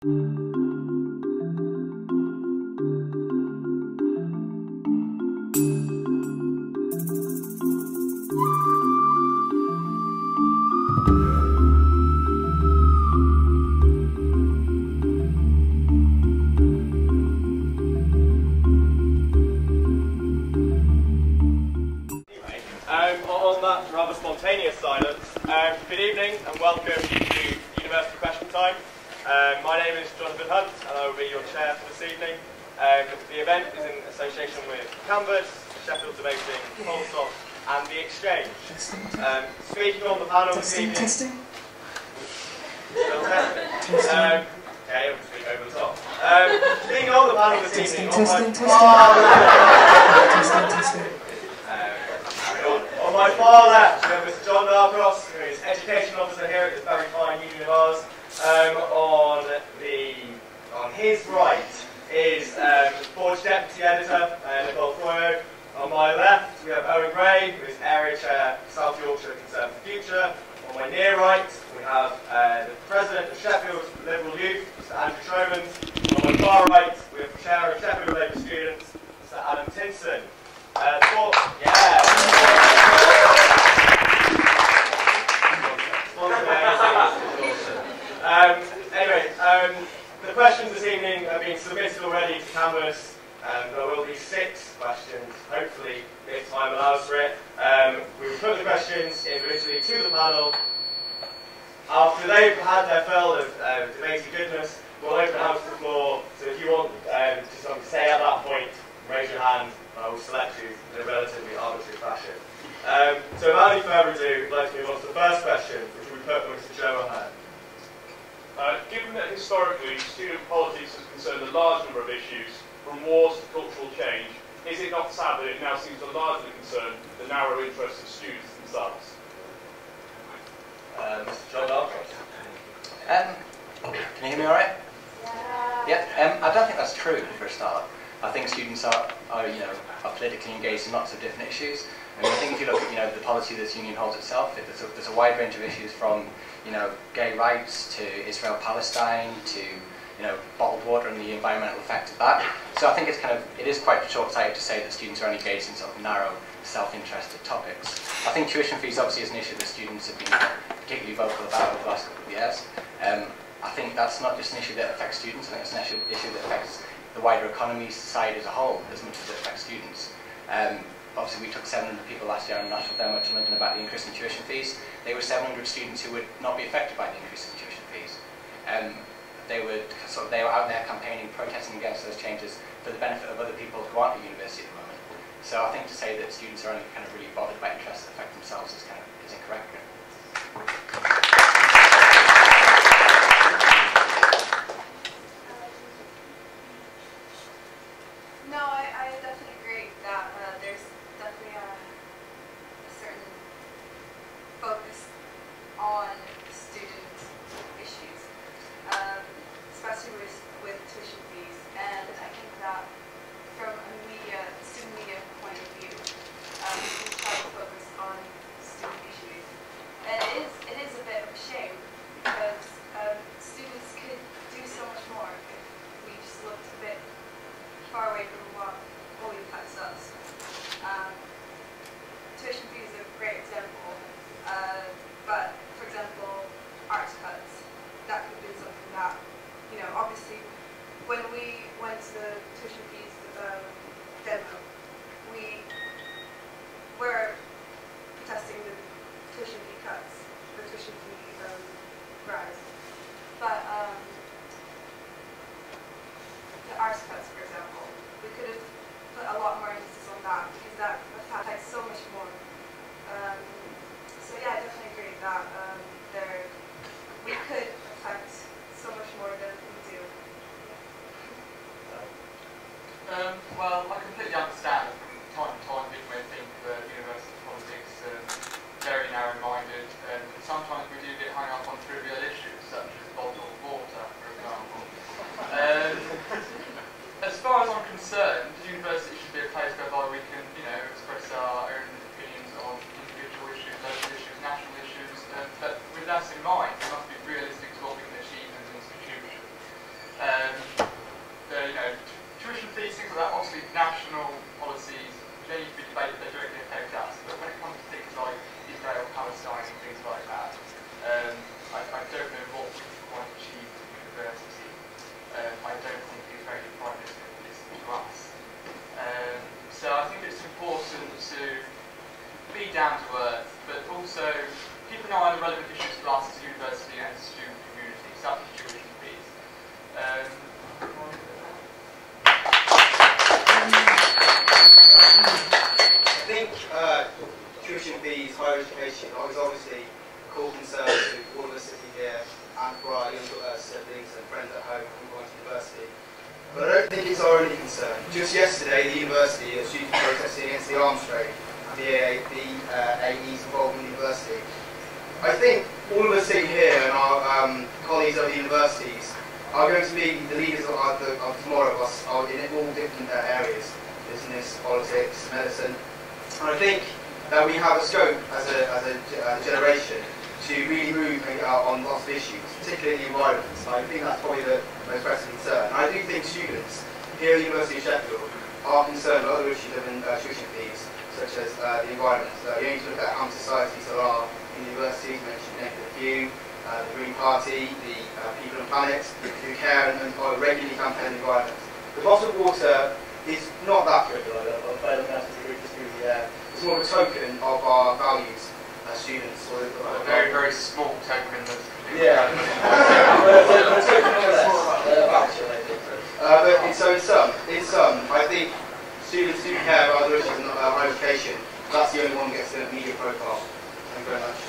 On that rather spontaneous silence, good evening and welcome to University Question Time. My name is Jonathan Hunt and I will be your chair for this evening. The event is in association with Canvas, Sheffield Debating, Polsoft and The Exchange. Speaking on the panel this evening... Testing? Okay, I'll speak over the top. Speaking on the panel this evening... On my far left, we have Mr. John Narcross, who is Education Officer here at this very fine union of ours. On his right is Forge Deputy Editor, Nicole Froyo. On my left, we have Owen Gray, who is Area Chair, South Yorkshire Conservative Future. On my near right, we have the President of Sheffield Liberal Youth, Mr. Andrew Tromans. On my far right, we have the Chair of Sheffield Labour Students, Mr. Adam Tinson. The questions this evening have been submitted already to Canvas. There will be 6 questions, hopefully, if time allows for it. We will put the questions individually to the panel. After they've had their fill of debating goodness, we'll open out to the floor. So if you want just something to say at that point, raise your hand. I will select you in a relatively arbitrary fashion. So without any further ado, we'd like to move on to the first question, which will be put to Mr. Joe O'Hare. Given that historically student politics has concerned a large number of issues, from wars to cultural change, is it not sad that it now seems to largely concern the narrow interests of students themselves? Mr. John Narcross. Can you hear me all right? Yeah. I don't think that's true, for a start. I think students are politically engaged in lots of different issues. I think if you look at the policy this union holds itself, there's a wide range of issues from gay rights to Israel-Palestine to bottled water and the environmental effect of that. So I think it is quite short-sighted to say that students are only engaged in sort of narrow, self-interested topics. I think tuition fees obviously is an issue that students have been particularly vocal about over the last couple of years. I think that's not just an issue that affects students. I think it's an issue that affects the wider economy, society as a whole, as much as it affects students. Obviously, we took 700 people last year on a national demo to London about the increase in tuition fees. They were 700 students who would not be affected by the increase in tuition fees. They were out there campaigning, protesting against those changes for the benefit of other people who aren't at university at the moment. So I think to say that students are only kind of really bothered by interests that affect themselves is incorrect. No, I definitely agree that there's definitely a certain focus on student issues, especially with tuition fees. And I think that from a student media point of view, we try to focus on student issues. And it is a bit of a shame because students could do so much more if we just looked a bit far away from what all youth has does. Tuition fees is a great example, but for example, arts cuts, that could be something that, obviously when we went to the tuition fees demo, we were protesting the tuition fee cuts, the tuition fee rise, but the arts cuts, for example, we could have put a lot more emphasis on that because that affects so much more. So yeah, I definitely agree that we could affect so much more than we do. Well, I completely understand that from time to time people may think that university politics very narrow-minded, and sometimes we do get hung up on trivial issues such as bottled water, for example. As far as I'm concerned, the university should be a place whereby we can, express our own opinions on individual issues, local issues, national issues, but with that in mind, we must be realistic to what we can achieve as an institution. concern. Just yesterday, the university, the students protesting against the arms trade and the AE's involvement in the university. I think all of us sitting here and our colleagues at the universities are going to be the leaders of tomorrow in all different areas: business, politics, medicine. And I think that we have a scope as a generation to really move on lots of issues, particularly the environment. And I think that's probably the most pressing concern. And I do think students here at the University of Sheffield are concerned with other issues of tuition fees, such as the environment. You need to look at how many societies there are in the universities, mentioned a few, the Green Party, the People and Planet, who care and regularly campaign the environment. The bottled water is not that trivial, I don't know if it's it's more of a token of our values as students. Or a very, very small token. Yeah. But so in some, I think students do care about other issues in higher education. That's the only one that gets the media profile. Thank you very much.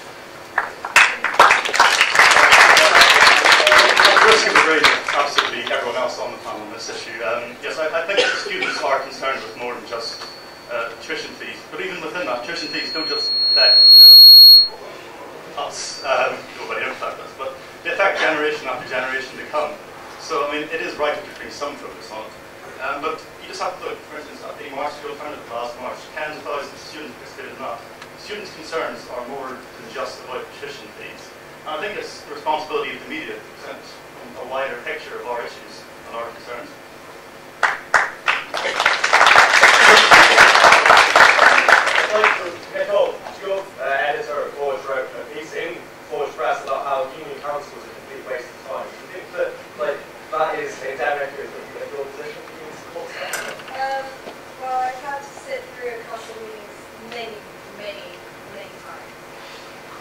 I agree with absolutely everyone else on the panel on this issue. Yes, I think students are concerned with more than just tuition fees, but even within that, tuition fees don't just affect us, nobody affect us, but they affect generation after generation to come. So I mean, it is right to bring some focus on it, but you just have to look, for instance, at the March to Alternative last March, tens of thousands of students participated in that. Students' concerns are more than just about tuition fees. And I think it's the responsibility of the media to present a wider picture of our issues and our concerns. Nicole, your editor at Forge wrote a piece in Forge Press about how union council is a complete waste of time. Do you think that that is endemic of your position? Well, I've had to sit through council meetings many times,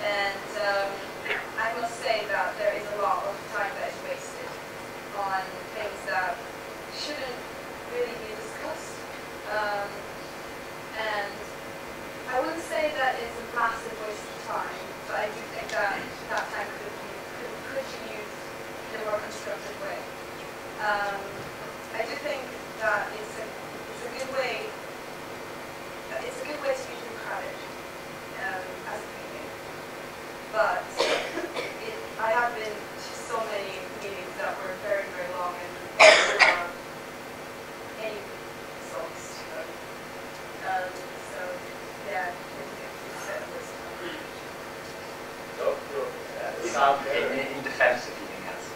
and I must say that there is a lot of time that is wasted on things that shouldn't really be discussed. And I wouldn't say that it's a massive waste of time, but I do think that that time could be used in a more constructive way. I do think that it's a good way. It's a good way to be democratic as a meeting. But I have been to so many meetings that were very, very long and without any results to them. So yeah, it's a waste of time. In defence of union council,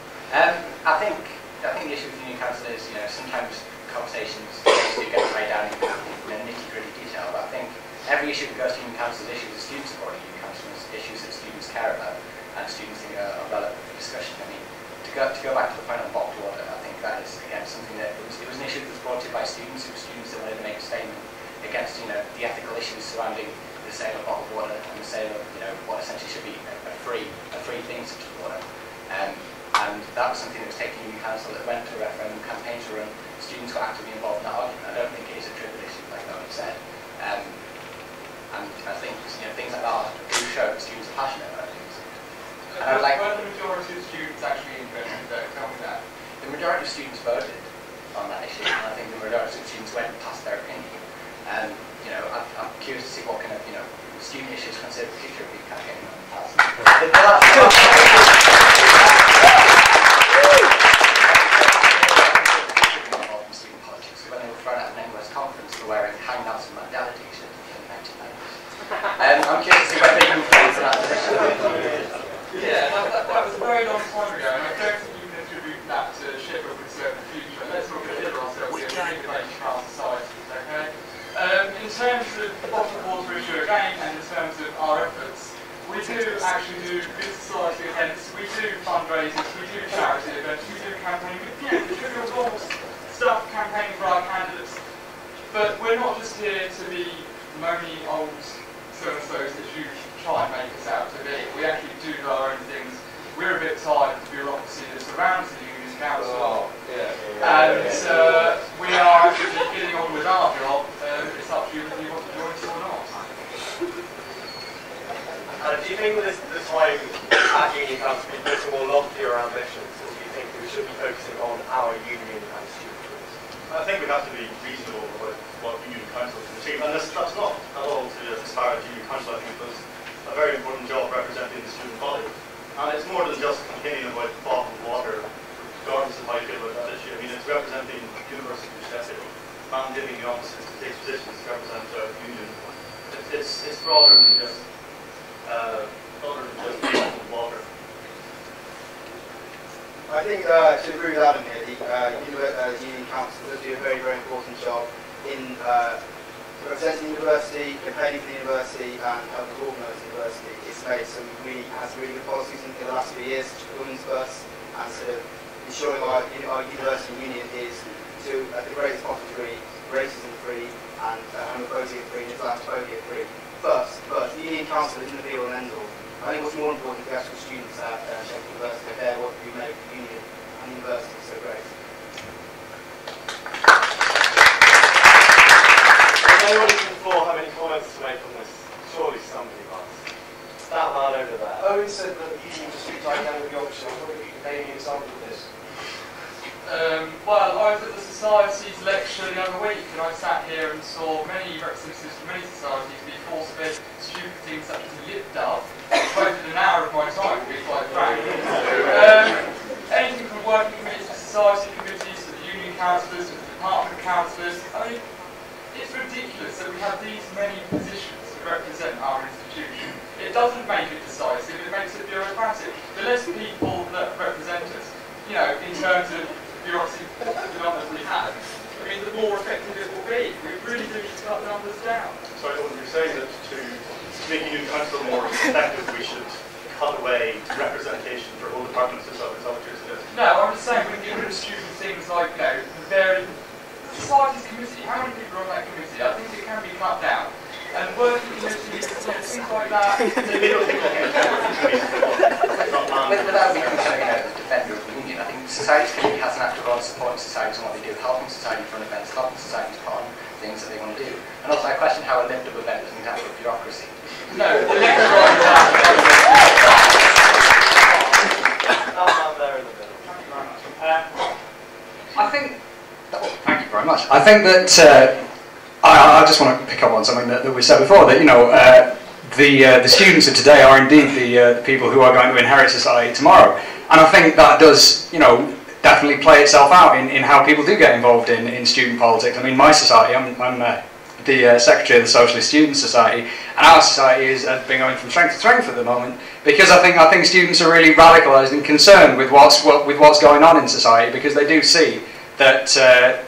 I think the issue with union council is, sometimes conversations do get tied down in nitty-gritty detail. But I think every issue that goes to union council is issues that students have brought to union council, issues that students care about, and students think are relevant for discussion. I mean, to go back to the point on bottled water, I think that is again something that it was an issue that was brought to by students. It was students that wanted to make a statement against the ethical issues surrounding the sale of bottled water and the sale of what essentially should be a free thing such as water. And that was something that was taken in union council, that went to a referendum, campaigns were run, students were actively involved in that argument. I don't think it is a trivial issue like Owen said. And I think things like that do show that students are passionate about things. Were the majority of students actually interested though? Tell me that. The majority of students voted on that issue, and I think the majority of students went and passed their opinion. And I'm curious to see what kind of student issues considered the future of the campaign in the past. Involved in student politics. When they were thrown out of an English conference, they were wearing hang Nelson Mandela t-shirts in the 1990s. I'm curious to see whether they moved on to that position. Yeah, that was a very long time ago, and I don't think you can attribute that to Sheffield concern in the future. Let's not consider ourselves a very developed our societies, okay? In terms of the bottled water issue again, and in terms of our efforts, we do actually do good society events, we do fundraisers, we do charity events, we do campaigning, we do normal stuff, campaigning for our candidates. But we're not just here to be moany old so-and-sos that you try and make us out to be. We actually do our own things. We're a bit tired of the bureaucracy that surrounds the union council. And we are actually getting on with our job. It's up to you whether you want to join us or not. Do you think that the time at union council be putting more loftier ambitions, or do you think we should be focusing on our union and student groups? I think we have to be reasonable about what union council can achieve, and that's not at all to disparage union council. I think it does a very important job representing the student body, and it's more than just complaining about bottled water, regardless of how you feel about that issue. I mean, it's representing university executive, mandating the officers to take positions to represent the union. It's broader than just bottled water. I think to agree with Adam here, the union council does do a very, very important job in representing the university, campaigning for the university, and helping to organise the university. It's has really good policies in the last few years, women's first, and sort of ensuring our university union is to, at the greatest possible degree, racism free and homophobia free and Islamophobia free. But the union council isn't the be all and end all. I think what's more important is the actual students at Sheffield University. They're what we make the union and the university so great. Does anyone in the floor have any comments to make on this? Surely somebody must. That man over there. Owen said that the union was speak like down with Yorkshire. I wonder if you can name me an example of this. Well, I was at the Society's lecture the other week, and I sat here and saw many representatives from many societies be force-fed stupid things such as a lip dub. Devoted an hour of my time, to be quite frank. Anything from working committees to society committees to the union councillors to the department councillors. I mean, it's ridiculous that we have these many positions to represent our institution. It doesn't make it decisive, it makes it bureaucratic. The less people that represent us, you know, in terms of bureaucracy, the numbers we have, I mean, the more effective it will be. We really do need to cut the numbers down. Sorry, what you're saying that to make a union council more effective, we should cut away representation for all departments. Is that what you're suggesting? No, I'm just saying we can get rid of stupid things like, you know, the very society's committee. How many people are on that committee? I think it can be cut down. And working committees, things like that. Without becoming a defender of the union, I think society's committee has an active role in supporting societies and what they do, helping society run events, helping societies put on things that they want to do. And also I question how a lift-up event doesn't have a bureaucracy. No, the next one is there in the middle. Thank you very much. I think. Thank you very much. I think that I just want to pick up on something that we said before. That the students of today are indeed the people who are going to inherit society tomorrow, and I think that does definitely play itself out in how people do get involved in student politics. I mean, my society, I'm the secretary of the Socialist Students Society, and our society has been going from strength to strength at the moment because I think students are really radicalised and concerned with what's going on in society, because they do see that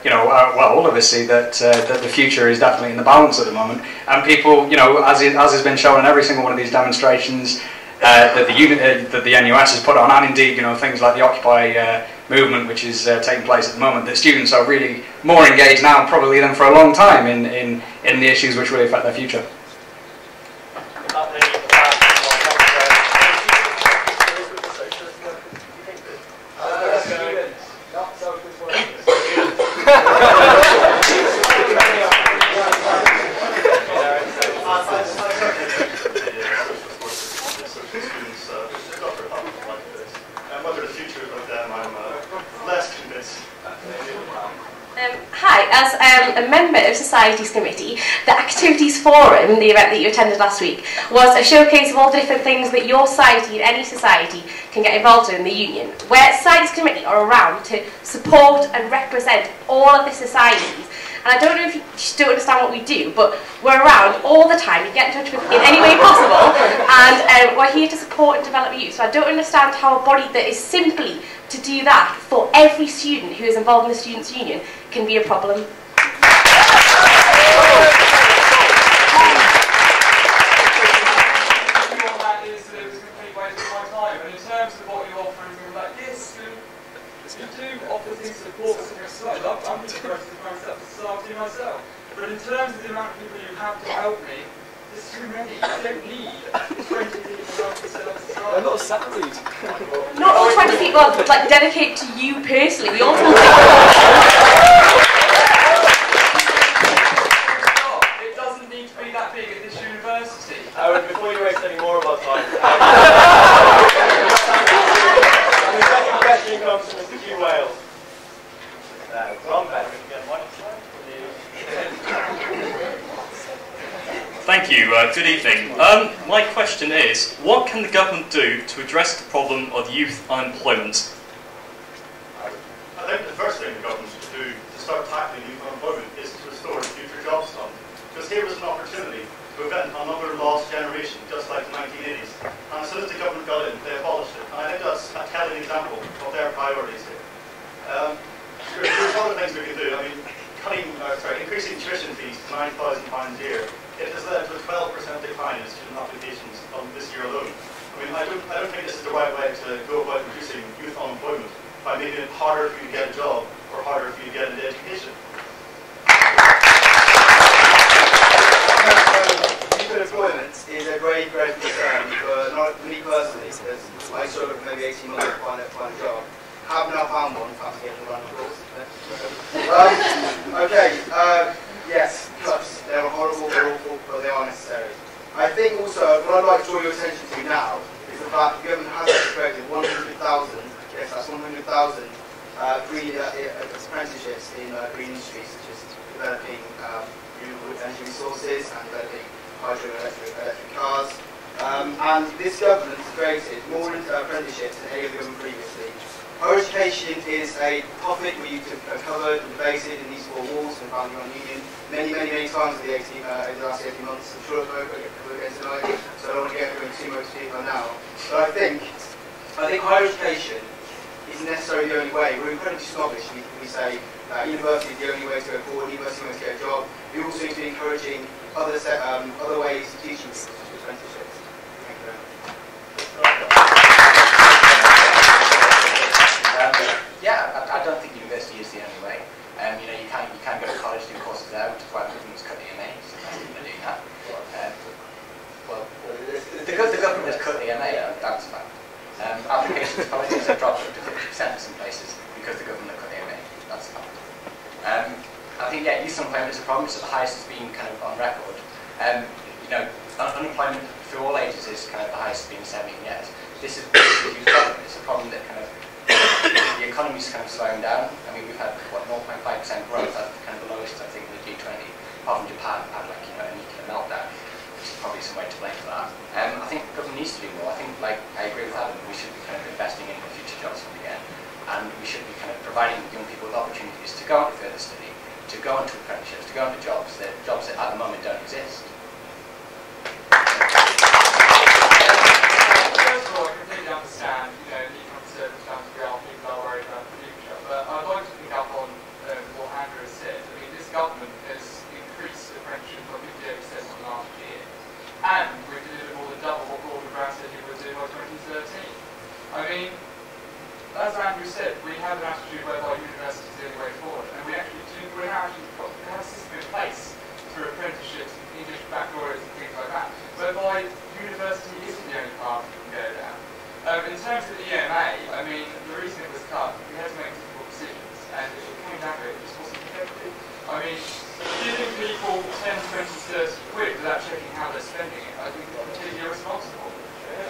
well, all of us see that the future is definitely in the balance at the moment, and people, as has been shown in every single one of these demonstrations that the NUS has put on, and indeed things like the Occupy movement, which is taking place at the moment, that students are really more engaged now probably than for a long time in the issues which really affect their future. Hi, as a member of Societies Committee, the Activities Forum, the event that you attended last week, was a showcase of all the different things that your society and any society can get involved in the union, where Societies Committee are around to support and represent all of the societies. And I don't know if you don't understand what we do, but we're around all the time. You get in touch with in any way possible, and we're here to support and develop you. So I don't understand how a body that is simply to do that for every student who is involved in the Students' Union can be a problem. Myself. But in terms of the amount of people you have to help me, there's too many. I don't need 20 people to help me set up society. They're not salaried. Not all 20 people are dedicated to you personally. We all told you. It doesn't need to be that big at this university. Before you waste any more of our time, the second question comes from Mr. Hugh Wales. Ron Beck. Thank you. Good evening. My question is, what can the government do to address the problem of youth unemployment? I think the first thing the government should do to start tackling youth unemployment is to restore the Future Jobs Fund. Because here was an opportunity to prevent another lost generation, just like the 1980s. And as soon as the government got in, they abolished it. And I think that's a telling example of their priorities here. There's other things we can do. I mean, increasing tuition fees to £9,000 a year, it has led to a 12% decline in student applications on this year alone. I mean, I don't think this is the right way to go about reducing youth unemployment, by making it harder for you to get a job or harder for you to get into education. Youth unemployment is a very great concern for not me personally, because I struggled for maybe 18 months to find a job. Have now found one, in fact, getting a run, of course. Yes, cuts. They're horrible, they're awful, but they are necessary. I think also, what I'd like to draw your attention to now is the fact the government has created 100,000, yes, that's 100,000 green apprenticeships in green industries, such as developing renewable energy resources and developing hydroelectric cars. And this government has created more apprenticeships than any other government previously. Higher education is a topic we have covered and debated in these four walls and found on Union many times in the last 18 months. I'm sure I'll go again tonight, so I don't want to get into too much detail now. But I think higher education is necessarily the only way. We're incredibly snobbish. We say university is the only way to go forward, university is the only way to get a job. We also need to be encouraging other ways of teaching people, such as apprenticeships. Thank you very much. I don't think university is the only way. You can go to college, do courses there, which is why the government's cut the MA, so that's going to do that. The government has cut the MA, that's a fact. Applications to colleges have dropped up to 50% in some places because the government cut the MA, that's a fact. I think, youth unemployment is a problem. It's the highest it's been kind of on record. Unemployment for all ages is kind of the highest it's been in 17 years. This is a huge problem. It's a problem that kind of the economy's kind of slowing down. I mean, we've had 0.5% growth. That's kind of the lowest, I think, in the G20. Apart from Japan, had a nuclear meltdown, which is probably some way to blame for that. I think the government needs to do more. I think, I agree with Adam. We should be kind of investing in the Future Jobs Fund again, and we should be kind of providing young people with opportunities to go into further study, to go into apprenticeships, to go into jobs that at the moment don't exist. First of all, I completely understand, the economic circumstances we are, people are worried about the future, but I'd like to pick up on what Andrew has said. I mean, this government has increased apprenticeship by 58% on last year, and we've delivered more than double what Gordon Brown said he would do by 2013. I mean, as Andrew said, we have an attitude whereby university is the only way forward, and we have a system in place through apprenticeships, English baccalaureates and things like that, whereby university isn't the only path we can go down. In terms of the EMA, I mean, the reason it was cut, we had to make difficult decisions, and if it came down to it, it just wasn't effective. I mean, giving people 10, 20, 30 quid without checking how they're spending it, I think is completely irresponsible.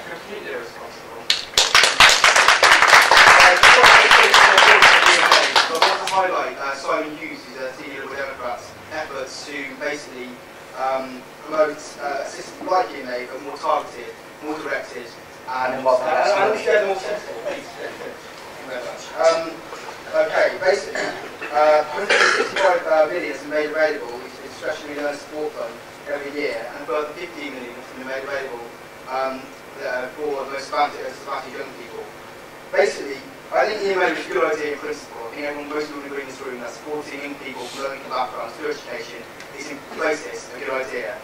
Completely irresponsible. I want to highlight Simon Hughes, who's a senior Liberal Democrat's efforts to basically promote a system like EMA, but more targeted, more directed, and more sensible. Thank you very much. Basically, 165 million has been made available in the discretionary loan support fund every year, and further 15 million has been made available for the most disadvantaged young people. Basically, I think EMA is a good idea in principle. I think most people agree in this room that supporting young people from low-income backgrounds through education is in places a good idea.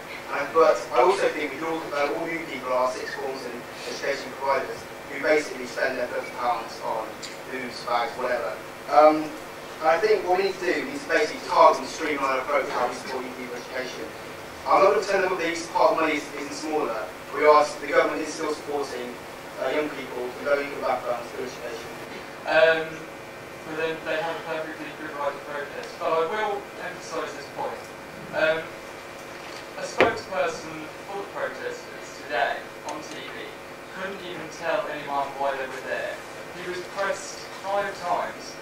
But I also think we all young people are sixth forms and education providers who basically spend their £30 on booze, bags, whatever. I think what we need to do is basically target and streamline our approach to how we support young people's education. I'm not going to pretend that this part of money isn't smaller. The government is still supporting young people from low-income backgrounds through education. But then they have a perfectly good right to protest. But I will emphasise this point. A spokesperson for the protesters today on TV couldn't even tell anyone why they were there. He was pressed 5 times.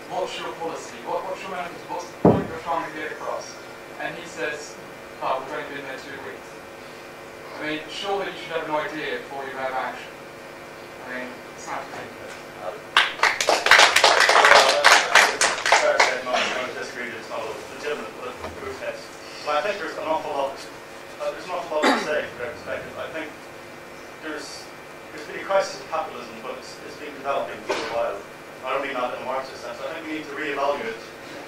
What's your policy? What's your message? What's the point you're trying to get across? And he says, we're going to be in there 2 weeks. I mean, surely you should have an idea before you have action. I mean, it sounds ridiculous. I disagree that it's not a legitimate political protest. But I think there's an awful lot to say from their perspective. I think there's been a crisis of capitalism, but it's been developing for a while. I don't mean that in a Marxist sense. I think we need to reevaluate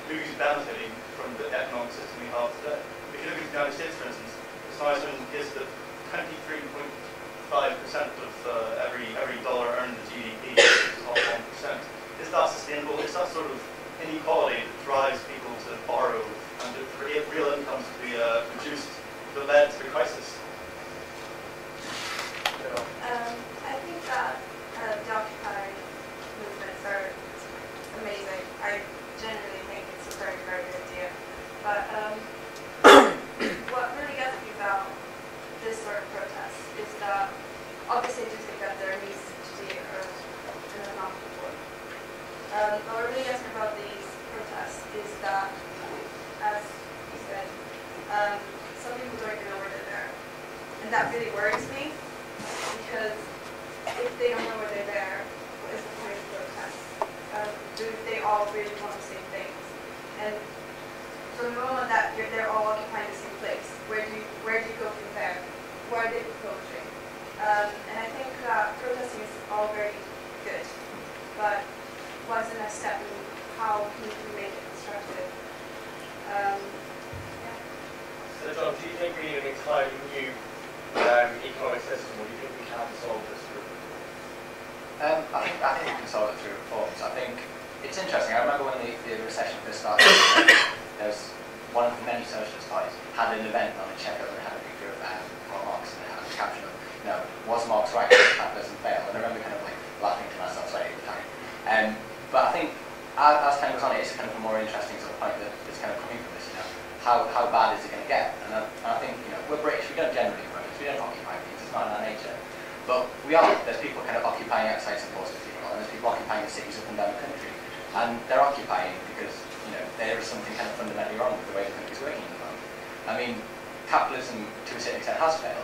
who's benefiting from the economic system we have today. If you look at the United States, for instance, the Science is that 23.5% of every dollar earned in GDP is off 1%. Is that sustainable? Is that sort of inequality that drives people to borrow and to create real incomes to be reduced that led to the crisis? I think that the Occupy movements are amazing. I genuinely think it's a very, very good idea. But what really gets me about this sort of protest is that obviously I do think that there needs to be an amount of work. But what really gets me about these protests is that, as you said, some people don't even know where they're there. And that really worries me, because if they don't know where they're there, what is the point of protest? Do they all really want the same things? And from the moment that they're all occupying the same place, where do you go from there? What are they proposing? And I think that protesting is all very good, but what's the next step and how can we make it constructive? Yeah. So John, do you think we need an entirely new economic system, or do you think we can solve this through? I think we can solve it through reforms. I think it's interesting. I remember when the recession first started, there was one of the many socialist parties had an event on the checkout and had a picture of Karl Marx, and they had a caption of, was Marx right? Did capitalism fail? And I remember kind of like laughing to myself slightly at the time. But I think as time goes on, it's kind of a more interesting sort of point that's kind of coming from this. How bad is it going to get? And I think we're British. We don't generally vote. We don't occupy things. It's not in our nature. But we are. There's people kind of occupying outside St Paul's Cathedral, and there's people occupying the cities up and down the country. And they're occupying because there is something kind of fundamentally wrong with the way the country's working at the moment. I mean, capitalism to a certain extent has failed.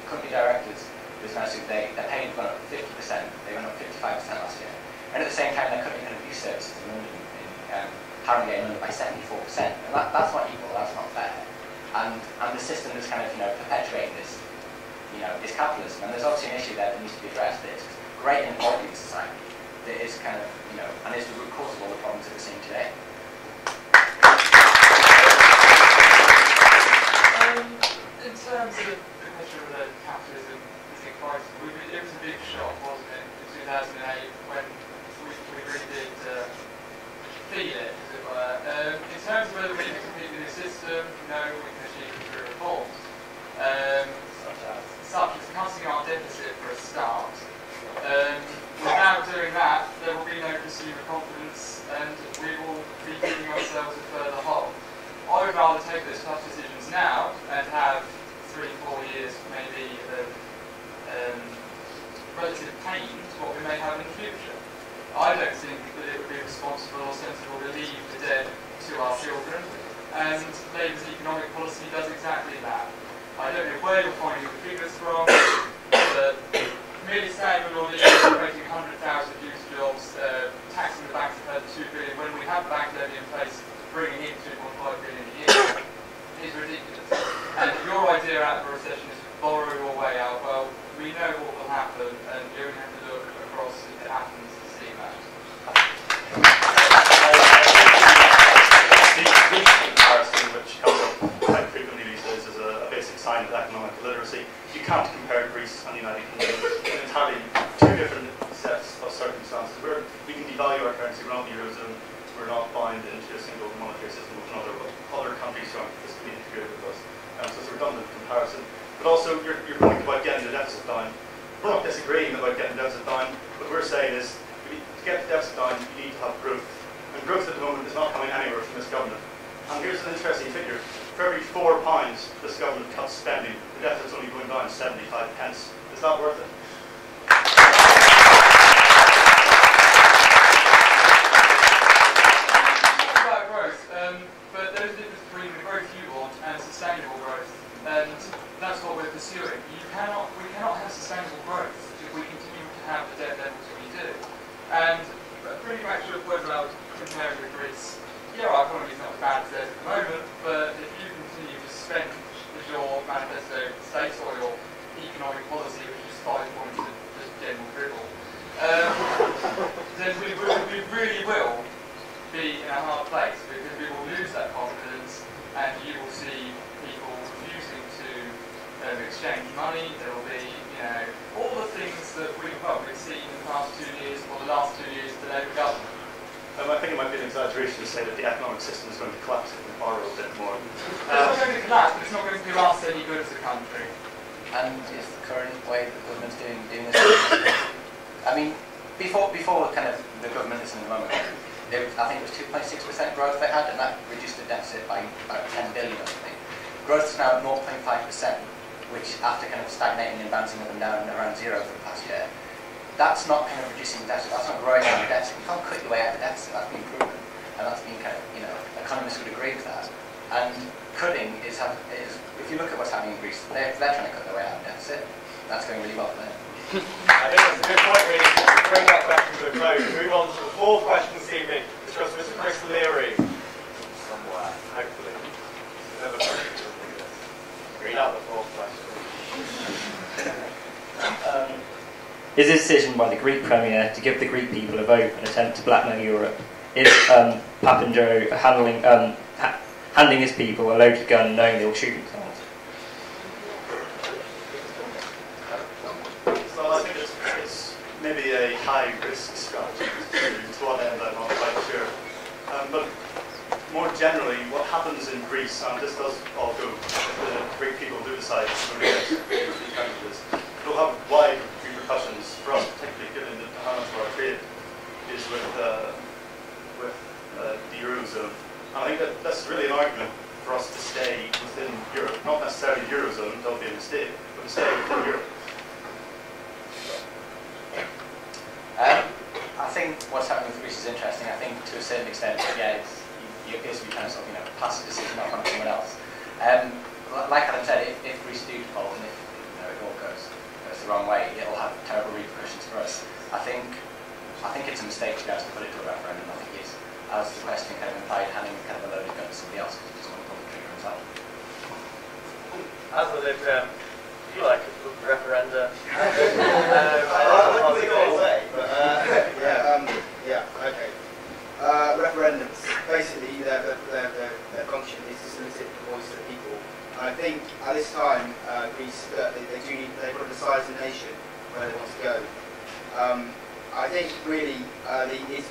Company directors, their pay has gone up 50%. They went up 55% last year. And at the same time, they're cutting kind of youth services in London, in Harrogate and London by 74%. And that's not equal. That's not fair. And the system that's kind of perpetuating this, is capitalism. And there's obviously an issue there that needs to be addressed. It's great inequality in society. That is kind of and is the root cause of all the problems that we're seeing today. In terms of the question of capitalism is in crisis, it was a big shock, wasn't it, in 2008 when we really did feel it, as it were. In terms of whether we can compete with the system, no, we can achieve it through reforms. Such as cutting our deficit for a start. Without doing that, there will be no consumer confidence, and we will be giving ourselves a further hole. I would rather take those tough decisions now and have 3-4 years maybe of relative pain to what we may have in the future. I don't think that it would be responsible or sensible to leave the dead to our children, and Labour's economic policy does exactly that. I don't know where you're finding the figures from, but merely saying we're creating 100,000 youth jobs, taxing the banks at 2 billion when we have bank levy in place, bringing in 2.5 billion a year, is ridiculous. And your idea out of a recession is to borrow your way out. Well, we know what will happen, and you only have to look across into Athens to see that. The comparison, which comes up quite frequently these days, is a basic sign of economic illiteracy. You can't compare Greece and the United Kingdom in entirely two different sets of circumstances. We can devalue our currency, we're not in the Eurozone, we're not bound into a single monetary system with other countries who aren't fiscally integrated with us. So it's a redundant comparison. But also, your point about getting the deficit down, we're not disagreeing about getting the deficit down. What we're saying is, to get the deficit down, you need to have growth. And growth at the moment is not coming anywhere from this government. And here's an interesting figure. For every £4 this government cuts spending, the deficit's only going down 75 pence. Is that worth it? About growth, but there's a difference between the growth you want and sustainable growth, and that's what we're pursuing. You can in a hard place because we will lose that confidence, and you will see people refusing to exchange money. There will be, all the things that we've seen in the past 2 years, or the last 2 years of the Labour government. I think it might be an exaggeration to say that the economic system is going to collapse if we borrow a bit more. It's not going to collapse, but it's not going to do us any good as a country. And is the current way that the government's doing this? I mean, before kind of the government is in the moment, I think it was 2.6% growth they had, and that reduced the deficit by about 10 billion or something. Growth is now at 0.5%, which after kind of stagnating and bouncing up and down around zero for the past year, that's not kind of reducing the deficit, that's not growing out the deficit. You can't cut your way out of the deficit, that's been proven. And that's been kind of, economists would agree with that. And cutting is if you look at what's happening in Greece, they're trying to cut their way out of the deficit. That's going really well for them. I think that's a good point, really, to bring that question to a close. Move on to the fourth question this evening, discussed with Mr. Chris Leary. Somewhere, hopefully. Never read out the fourth question. Is the decision by the Greek Premier to give the Greek people a vote and attempt to blackmail Europe? Is Papandreou handing his people a loaded gun knowing they'll shoot themselves? Well, I think it's maybe a high-risk strategy. To what end, I'm not quite sure. But more generally, what happens in Greece, and this does all go, if the Greek people do decide to reject these changes, it'll have wide repercussions for us, particularly given that how much of our trade is with the Eurozone. And I think that that's really an argument for us to stay within Europe, not necessarily Eurozone, don't be a mistake, but to stay within Europe. I think what's happening with Greece is interesting. I think to a certain extent, yeah, it appears to be kind of pass a decision off on someone else. Like Adam said, if Greece do default and if it all goes the wrong way, it'll have terrible repercussions for us. I think it's a mistake to be able to put it to a referendum. I think it's, as the question kind of implied, handing kind of a loaded gun to somebody else because he doesn't want to pull the trigger himself. As with it, you like referenda. I like to go away, but okay. Referendums, basically their function is to solicit the voice of the people. And I think at this time, Greece, they've got to decide as a nation where they want to go. I think really this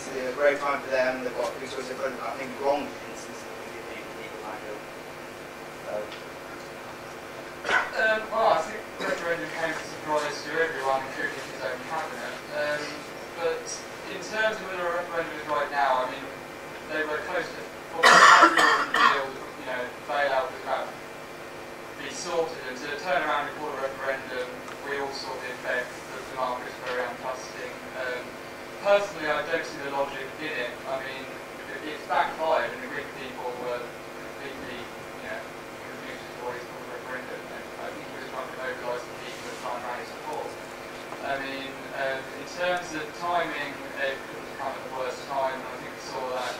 is a great time for them. They've got good choice of vote. I think wrong instance of people might go. Well, I think the referendum came as a surprise to everyone, including his own cabinet. But in terms of whether a referendum is right now, I mean, they were close to the deal. Bailout was about to be sorted, and to turn around and call a referendum, we all saw the effect that the markets were around trusting. Personally, I don't see the logic in it. I mean, it's backfired, and the Greek people were completely, confused as to what he's called a referendum. And I think he was trying to mobilise the people and try and rally support. I mean, in terms of timing, it couldn't have come at the worst time. I think we saw that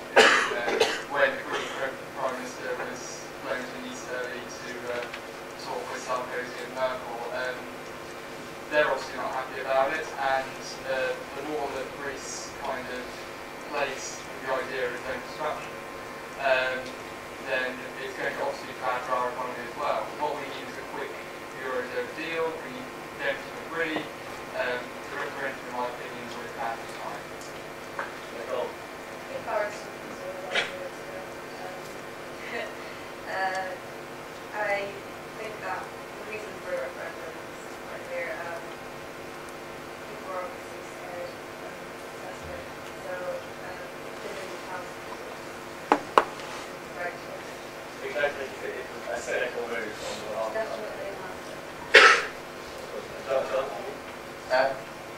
when the Greek Prime Minister was flown to Nice early to talk with Sarkozy and Merkel. They're obviously not happy about it, and the more that Greece kind of plays with the idea of its own destruction, then it's going to obviously be bad for our economy as well. What we need is a quick Eurozone deal. We need them to agree. The referendum, in my opinion, is always bad for time. If I were to I think that the reason for a referendum is quite clear. People are obviously scared and desperate, so giving council is the right choice. You don't think it's a cynical move on the behalf of Definitely not.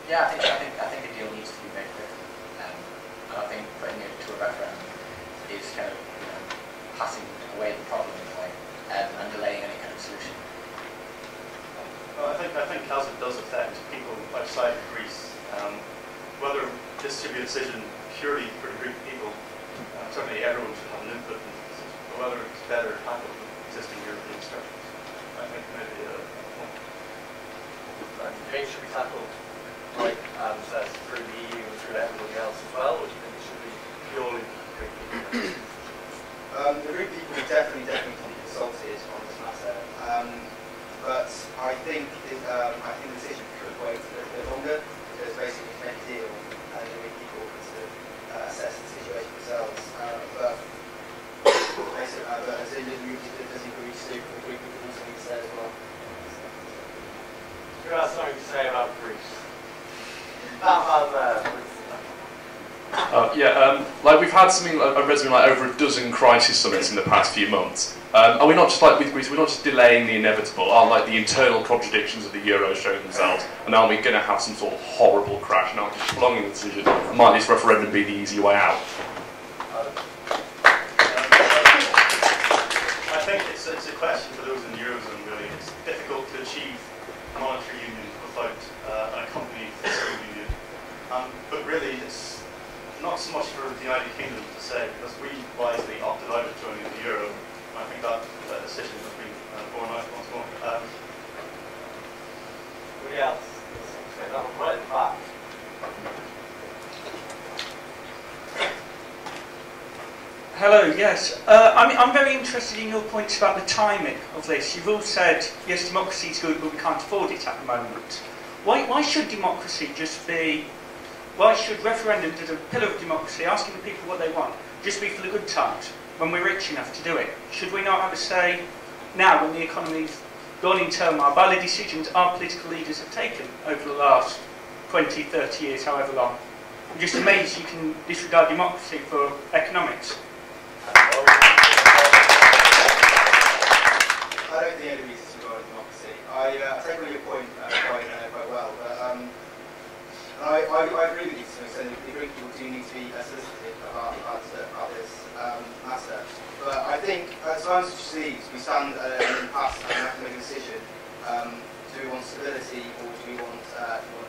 Yeah, I think a deal needs to be made quick, and I think putting it to a referendum is kind of passing away the problem in a way and delaying any kind of solution. Well, I think as it does affect people outside of Greece, whether this should be a decision purely for the Greek people, certainly everyone should have an input in the decision, but whether it's better tackled with existing European structures, I think maybe It should be tackled, like Adam says, through the EU and through everybody else as well, or do you think it should be purely The group people definitely need to be consulted on this matter. But I think the decision could wait a little bit longer, because basically you make a deal and the group people can sort of assess the situation themselves. But as in the group, does he agree to the group people also need to say as well? Who has something to say about Greece? Like we've had something, I've read something like over a dozen crisis summits in the past few months. Are we not just like with Greece? We're not just delaying the inevitable. Are like the internal contradictions of the euro showing themselves? And are we going to have some sort of horrible crash? And are we just prolonging the decision? Might this referendum be the easy way out? I think it's a question for those in the eurozone. Really, it's difficult to achieve monetary union without an accompanying fiscal union. But really, it's not so much for the United Kingdom to say, because we wisely opted out of joining the euro. I think that decision has been borne out once more. Anybody else? That one right at the back. Hello, yes. I'm very interested in your points about the timing of this. You've all said, yes, democracy is good, but we can't afford it at the moment. Why should democracy just be... Why should referendums as a pillar of democracy, asking the people what they want, just be for the good times, when we're rich enough to do it? Should we not have a say now, when the economy's gone in turmoil, by the decisions our political leaders have taken over the last 20, 30 years, however long? I'm just amazed you can disregard democracy for economics. I don't think any reason to go on democracy. I take on your point quite well, but I agree with you to an extent. The Greek people do need to be sensitive about this matter. But I think at times such as these, we stand in the past and have to make a decision. Do we want stability or do we want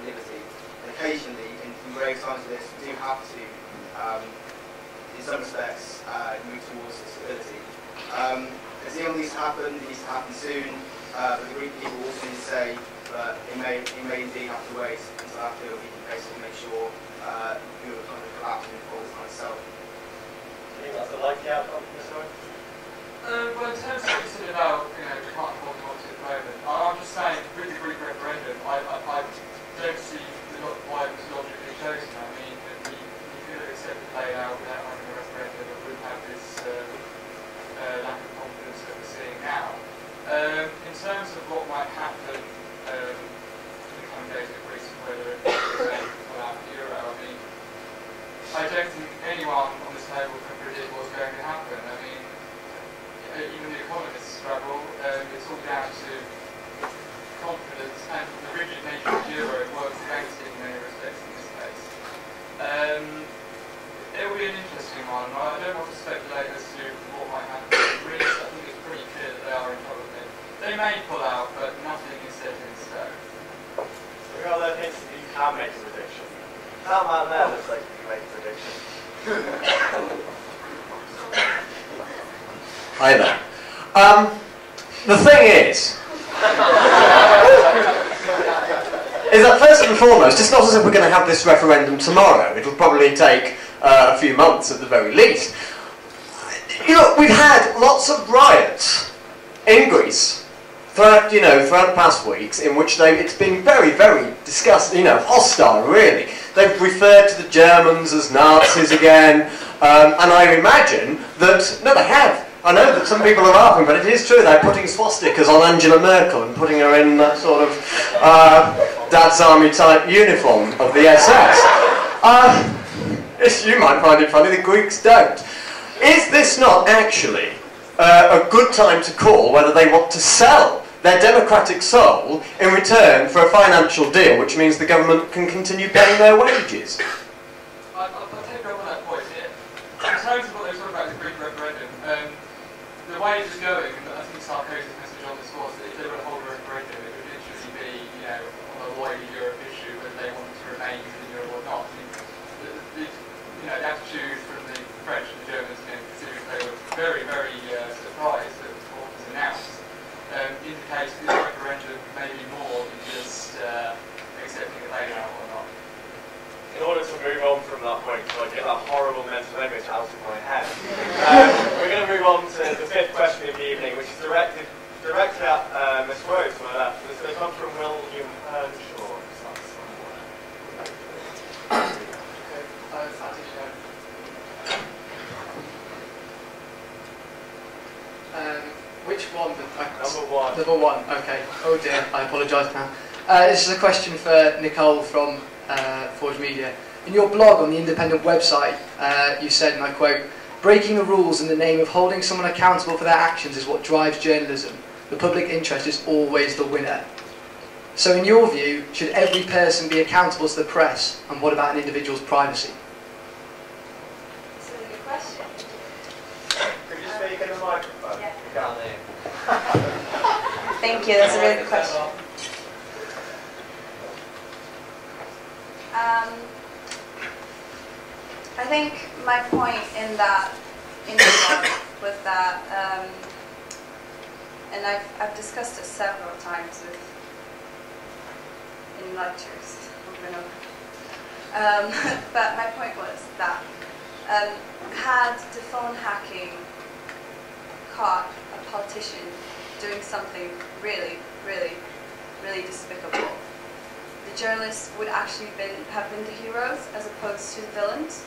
liberty? And occasionally, in grave times of this, we do have to, in some respects, move towards stability. As the needs to happen, it needs to happen soon. But the Greek people also need to say that it may indeed have to wait until after we can basically make sure Europe kind of collapses and falls on itself. I think that's the likely outcome for this one. Well, in terms of what you said about, we can't afford democracy at the moment, I'm just saying, with the Greek referendum, I don't see why it was logically chosen. I mean, you could have accepted layout without having a referendum, and wouldn't have this lack of confidence that we're seeing now. In terms of what might happen in the coming days of Greece, and whether it will out of the euro, I mean, I don't think anyone on this table can predict what's going to happen. I mean, even the economists struggle. It's all down to confidence, and the rigid nature of the euro works against it in many respects in this case. It will be an interesting one. I don't want to speculate as to what might happen in Greece. I think it's pretty clear that they are in trouble. They may pull out, but nothing is set in stone. We've got that hints that you can make a prediction. That man there looks like you can make a prediction. Hi there. The thing is that first and foremost, it's not as if we're going to have this referendum tomorrow. It'll probably take a few months at the very least. We've had lots of riots in Greece throughout the past weeks, in which it's been very, very disgusting, hostile, really. They've referred to the Germans as Nazis again, and I imagine that, no, they have. I know that some people are laughing, but it is true, they're putting swastikas on Angela Merkel and putting her in that sort of Dad's Army type uniform of the SS. You might find it funny, the Greeks don't. Is this not actually a good time to call whether they want to sell their democratic soul in return for a financial deal, which means the government can continue paying their wages? I'll take over that point here. In terms of what they were talking about the Greek referendum, the way it was going, and I think Sarkozy's message on this was that if they were to hold a referendum, it would literally be, on a wider Europe issue, whether they wanted to remain in the euro or not. The attitude from the French and the Germans, considering they were very, very surprised at what was announced, indicates that this referendum may be more than just accepting a bailout or not. In order to move on from that point, so I get that horrible mental image out of my head, we're going to move on fifth question of the evening, which is directed at Miss Rhodes to my left. It's going to come from William Earnshaw. Which one? Number one. Number one, okay. Oh dear, I apologise now. This is a question for Nicole from Forge Media. In your blog on the Independent website, you said, and I quote, "Breaking the rules in the name of holding someone accountable for their actions is what drives journalism. The public interest is always the winner." So in your view, should every person be accountable to the press? And what about an individual's privacy? That's a really good question. Could you speak in the microphone? Yeah. You can't hear. Thank you, that's a really good question. I think my point in that blog was that, and I've discussed it several times in lectures over and over. But my point was that had the phone hacking caught a politician doing something really, really, really despicable, the journalists would actually have been the heroes as opposed to the villains,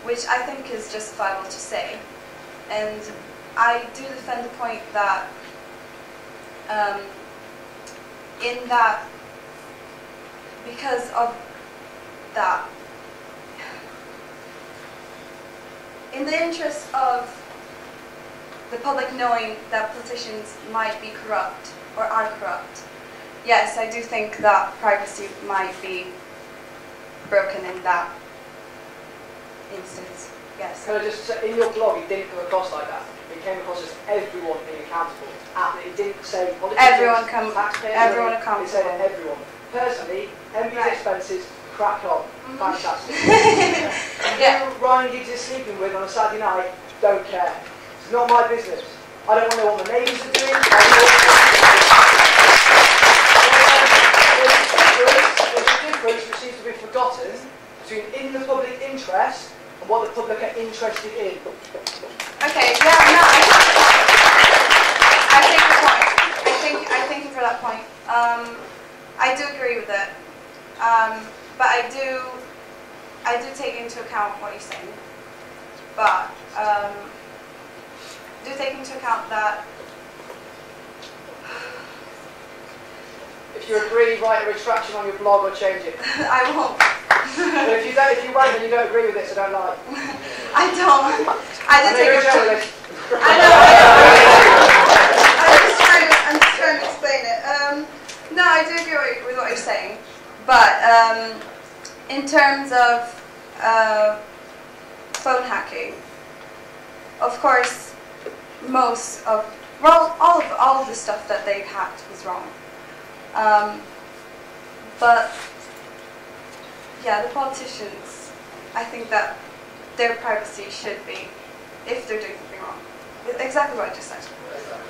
which I think is justifiable to say. And I do defend the point that in that, because of that, in the interest of the public knowing that politicians might be corrupt or are corrupt, yes, I do think that privacy might be broken in that instance. Yes. Can I just say, in your blog, it didn't come across like that. It came across as everyone being accountable. It didn't say politicians, taxpayers. Everyone accountable. It said everyone. Personally, MP's expenses, crack on. Fantastic. Yeah. You, Ryan Giggs is sleeping with on a Saturday night, don't care. It's not my business. I don't want to know what my neighbours are doing. There's a difference which seems to be forgotten between in the public interest and what the public are interested in. Okay, yeah, no, I take the point. I thank you for that point. I do agree with it. But I do take into account what you're saying. But do take into account that if you agree, write a retraction on your blog or change it. I won't. But if you won't, then you don't agree with it, so don't lie. I don't. I did take it. I know. I'm just trying to explain it. No, I do agree with what you're saying, but in terms of phone hacking, of course, all of the stuff that they hacked was wrong. But yeah, the politicians, I think that their privacy should be, if they're doing something wrong. Exactly what I just said.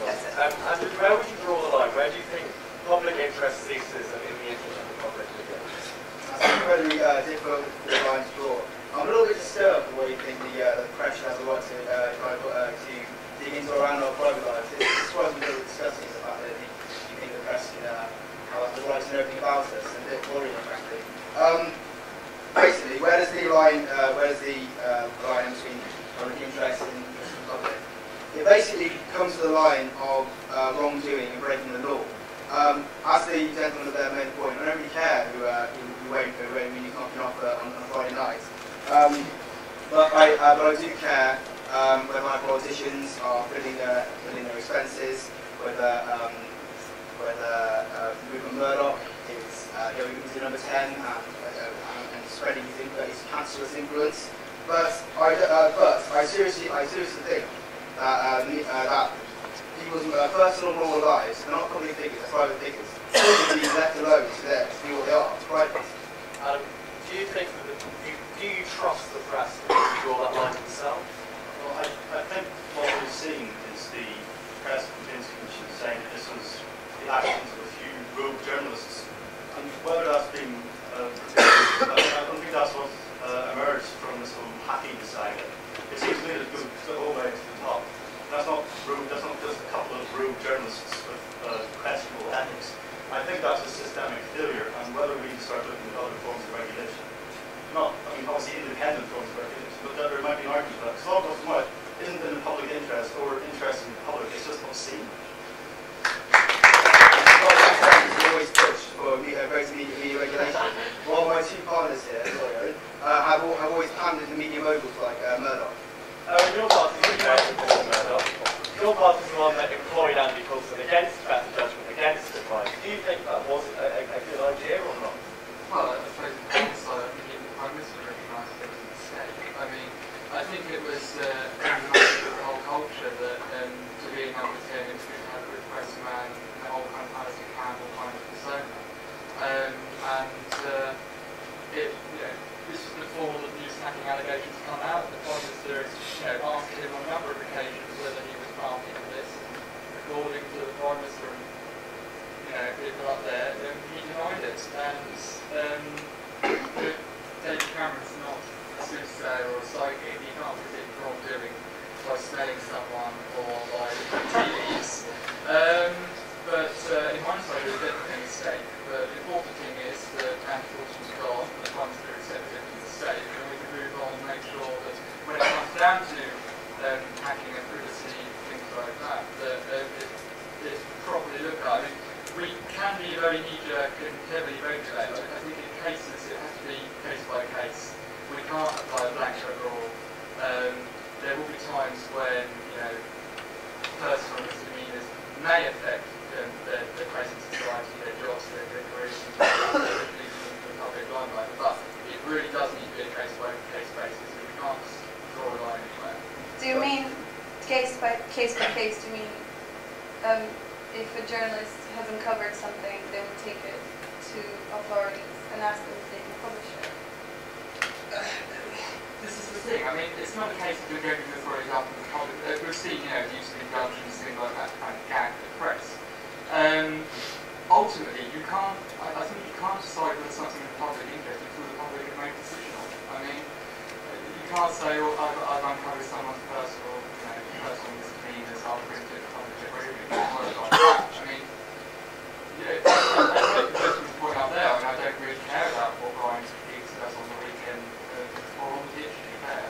That's it. Andrew, where would you draw the line? Where do you think public interest ceases and in the interest of the public begins? That's an incredibly difficult line to draw. I'm a little bit disturbed the way you think the press has a right to dig into around our private lives. It's quite a bit disgusting, the fact that you think the press can have the right to know everything about us, and a bit worrying, frankly. Basically, where does the line between public interest and interest of the public? It basically comes to the line of wrongdoing and breaking the law. As the gentleman there made the point, I don't really care who went when you can't off on a Friday night. But I do care whether my politicians are filling their expenses, whether Rupert Murdoch is going into number 10 and spreading his cancerous influence. But I seriously think that people's personal moral lives, they're not public figures, they're private figures, should be left alone to do what they are, it's private. Do you think that do you trust the press to draw that line themselves? Well, I think what we've seen is the Press Complaints Commission saying that this was the actions of a few rogue journalists, and whether that's been I don't think that's what emerged from this whole hacking saga. It seems to me that it goes all the way to the top. That's not rogue because a lot of what isn't in the public interest or interest in the public, it's just obscene. We always push for greater media regulation. While my two partners here, have always pandered the media moguls like Murdoch. Your party is Murdoch. Your party is the one that employed Andy Coulson against better judgment, against advice. Do you think that was a good idea or not? Well, I suppose on the side, I think the Prime Minister recognised it was a mistake. I mean, I think it was emblematic of the whole culture that to be in number 10 it's good to have a good press man and the whole kind of Alice Campbell kind of persona. It, you know, this was before the news-hacking allegations come out. The Prime Minister has, asked him on a number of occasions whether he was party to this, and according to the Prime Minister and people up there, he denied it. And David Cameron's not a soothsayer or a psychic. He can't predict wrongdoing by smelling someone or by TVs. But in hindsight, it was definitely a mistake. But the important thing is that Andy Coulson's gone, and the Prime Minister accepted it as a mistake, and we can move on and make sure that when it comes down to hacking and privacy, things like that, that it's properly looked at. I mean, we can be very knee-jerk and heavily regulate. I think in cases it has to be case by case. We can't apply a blanket rule. There will be times when personal misdemeanors may affect their place in society, their jobs, their careers, leading to the public limelight. But it really does need to be a case by case basis. We can't draw a line anywhere. Do you mean case by case? Do you mean if a journalist has uncovered something, they will take it to authorities and ask them if they can publish it? This is the thing. I mean, it's not a case of you're going to the authorities after the public. We've seen, use of injunctions, things like that, to kind of gag the press. Ultimately, you can't. I think you can't decide whether something in the public interest until the public can make a decision on it. I mean, you can't say, "Oh, I've uncovered someone's personal misdemeanors. I'll bring it to the public." I mean, I take the person's point out there. I mean, I don't really care about what Brian Higgs does on the weekend or on the pitch, to be fair.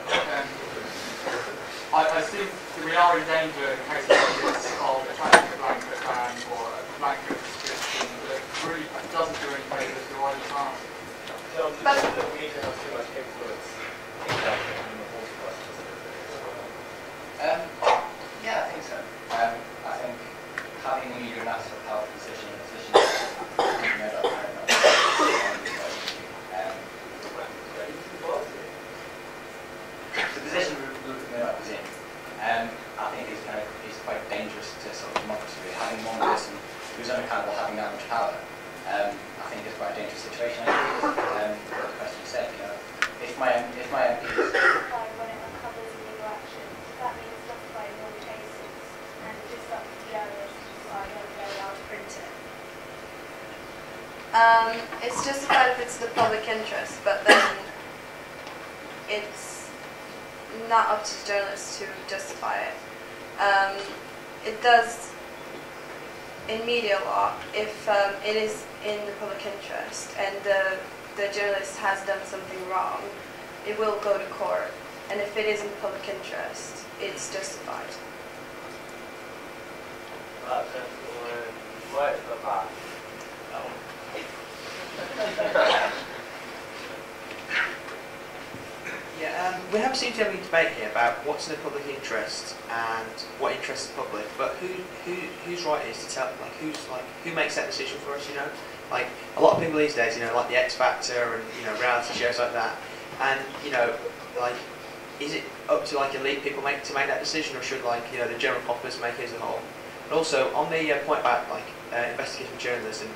I think that we are in danger in cases like this of attracting a blanket ban or a blanket restriction that really doesn't do any favours to either party. So, that we need to have too much influence in that in the whole process. Yeah, I think so. I think having the media in that sort of powerful position, the position Murdoch was in, I think is quite dangerous to sort of democracy. Having one person who's unaccountable having that much power, I think is quite a dangerous situation. I agree with the question you said. If my MP is when it uncovers illegal action, that means justifying all the cases, and it's just up to the journalist to decide whether they're allowed to print it. It's justified if it's the public interest, but then it's not up to the journalists to justify it. It does in media law if it is in the public interest and the journalist has done something wrong, it will go to court, and if it is in public interest, it's justified. That gentleman right at the back. Yeah, we haven't seemed to have any debate here about what's in the public interest and what interests the public. But whose right it is to tell, who makes that decision for us? Like a lot of people these days, like the X Factor and reality shows like that. And is it up to elite people to make that decision, or should the general populace make it as a whole? And also on the point about investigative journalism,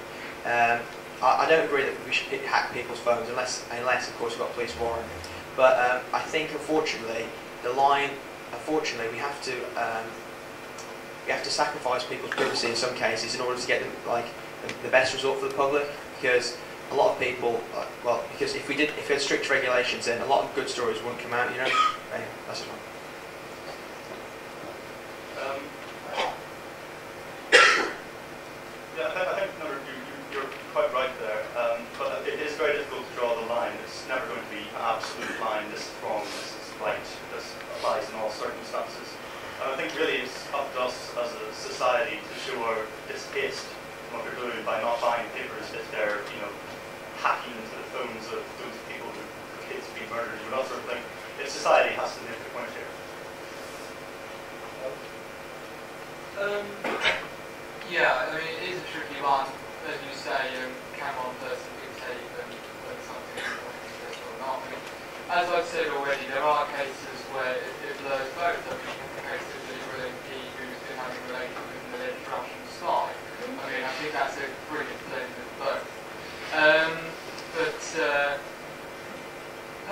I don't agree that we should hack people's phones unless of course we've got a police warrant. But I think unfortunately we have to sacrifice people's privacy in some cases in order to get them the best result for the public, because a lot of people because if we had strict regulations, then a lot of good stories wouldn't come out. Anyway, that's just one. I think you're quite right there, but it is very difficult to draw the line. It's never going to be an absolute line. This is wrong. This is right. This applies to in all circumstances. And I think really it's up to us as a society to show our distaste in what we're doing by not buying papers if they're, hacking into the phones of those people who kids being murdered and that sort of thing. If society has to make the point here. Yeah, I mean, it is a tricky one. As you say, can one person dictate when something is of interest or not? I mean, as I've said already, there are cases where it blurs both. I mean, in the case of the Liberal MP who's been having relations with an alleged Russian spy. I mean, I think that's a brilliant blend of both.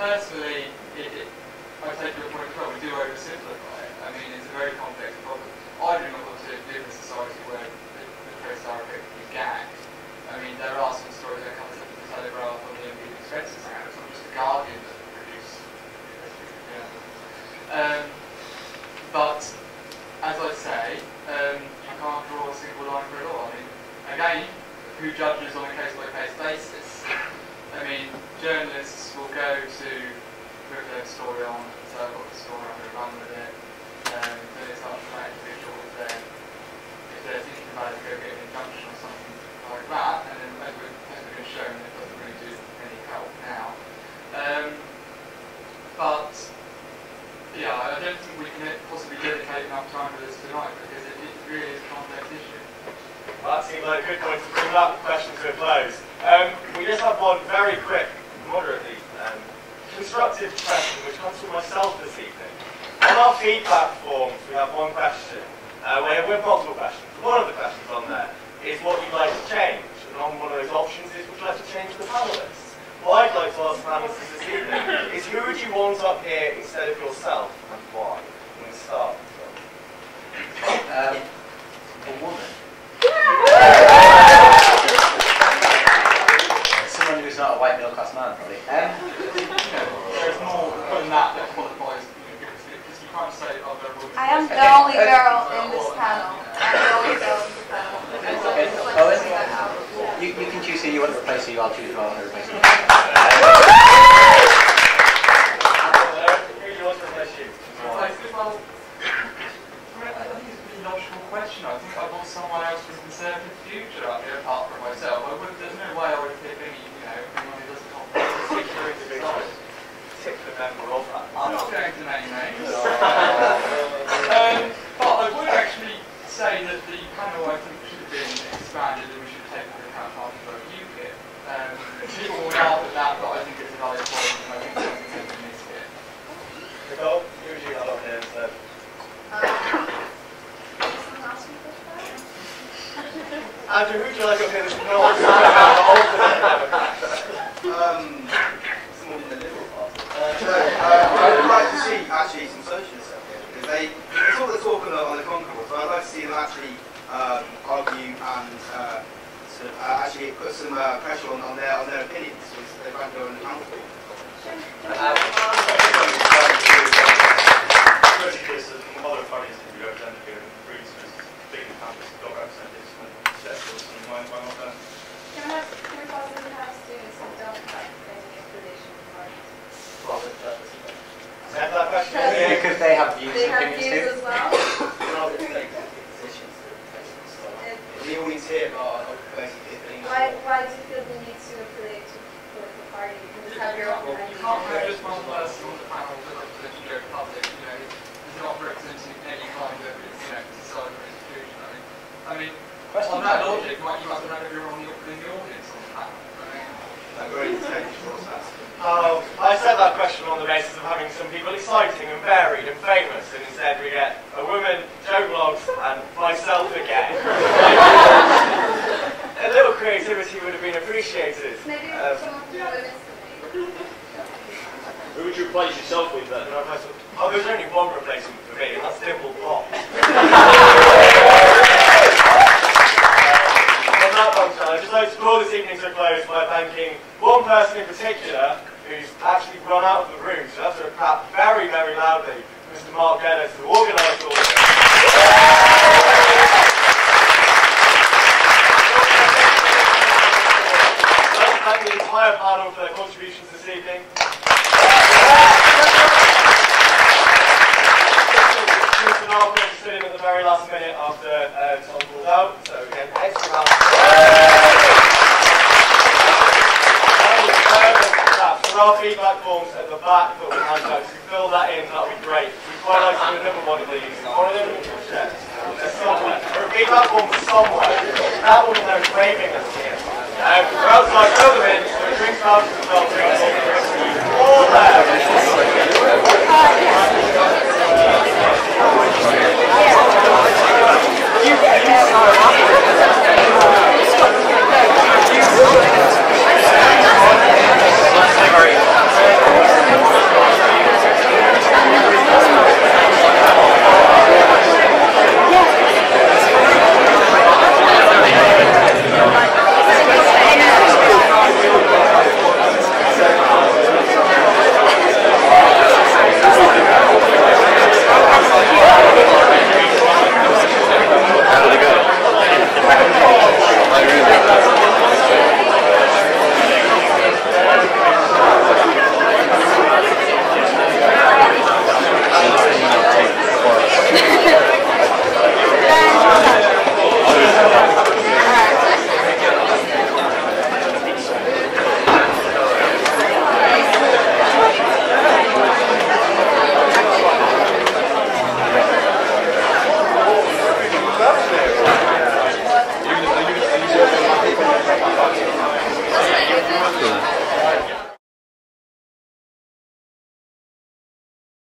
Personally, I take your point as well, we do oversimplify it. I mean, it's a very complex problem. I do not want to live in a society where the press are effectively gagged. I mean, there are some stories that come up in the Telegraph on the MD Expenses account. It's not just the Guardian that produce. But, as I say, you can't draw a single line for it all. I mean, again, who judges on a case-by-case basis? I mean, journalists will go to put their story on and say, I've got the story, I'm going to run with it. Then it's up to that individual if they're thinking about it, go get an injunction or something like that. And then, as we've been shown, it doesn't really do any help now. But, yeah, I don't think we can possibly dedicate enough time to this tonight because it really is a complex issue. Well, that seems like a good point to bring that question to a close. We just have one very quick, moderately constructive question which comes from myself this evening. On our feedback forms, we have one question. We have multiple questions. One of the questions on there is what you'd like to change. And on one of those options is would you like to change the panellists? What I'd like to ask the panellists this evening is who would you want up here instead of yourself and why? I'm going to start. A woman. Someone who's not a white middle-class man, probably. There's more than that qualifies, because you can't say, oh, they're women. I am the only girl in this panel. I'm the only girl in the panel. You can choose who you want to replace who, I'll choose rather than replace you. Question. I think I want someone else from the Conservative future up here apart from myself. There's no way I would pick anyone who doesn't have a particular member of that. I'm not going to name names. But I would actually say that the panel I think should have been expanded and we should take into account half of UKIP. People will laugh at that, but I think it's a valid point and I think something has been missed here. Nicole, who would you have up here instead? Andrew, who would you like up here that's not someone in the Liberal Party. I would like to see actually some socialists up here because they talk on the concourse, but I'd like to see them actually argue and actually put some pressure on their opinions, which they can't go on the council. Cases from other parties can be represented here in Greece, big campus, don't represent this. Why not then? Can we possibly have students who don't have any affiliation with parties? That question? Because they have views They and have opinions views too. as well. The audience here are basically things. Why do you feel the need to affiliate to a political party? You can just have your own You can't have just one person on the panel that represents the general public. It's not representing any kind of society or institution. I mean, on that logic, you must have everyone in the audience on the panel. Oh, I set that question on the basis of having some people exciting and varied and famous, and instead we get a woman, Joe Bloggs, and myself again. A little creativity would have been appreciated. Maybe someone from the women's committee. Who would you replace yourself with then? Oh, there's only one replacement for me, and that's Dimple Pop. On that bombshell, I'd just like to draw this evening to a close by thanking one person in particular who's actually run out of the room, so that's a clap very, very loudly, Mr. Mark Geddes, who organised all this. I'd like to thank the entire panel for their contributions this evening. very last minute after Tom pulled out, so again, extra round. For our feedback forms at the back that we hand out, if you fill that in, that would be great. We'd quite like to do another one of these. One of them? Yeah. Somewhere. For a feedback form somewhere. That one they're craving us here. We're outside, fill them in, so drinks out to the drinks all there.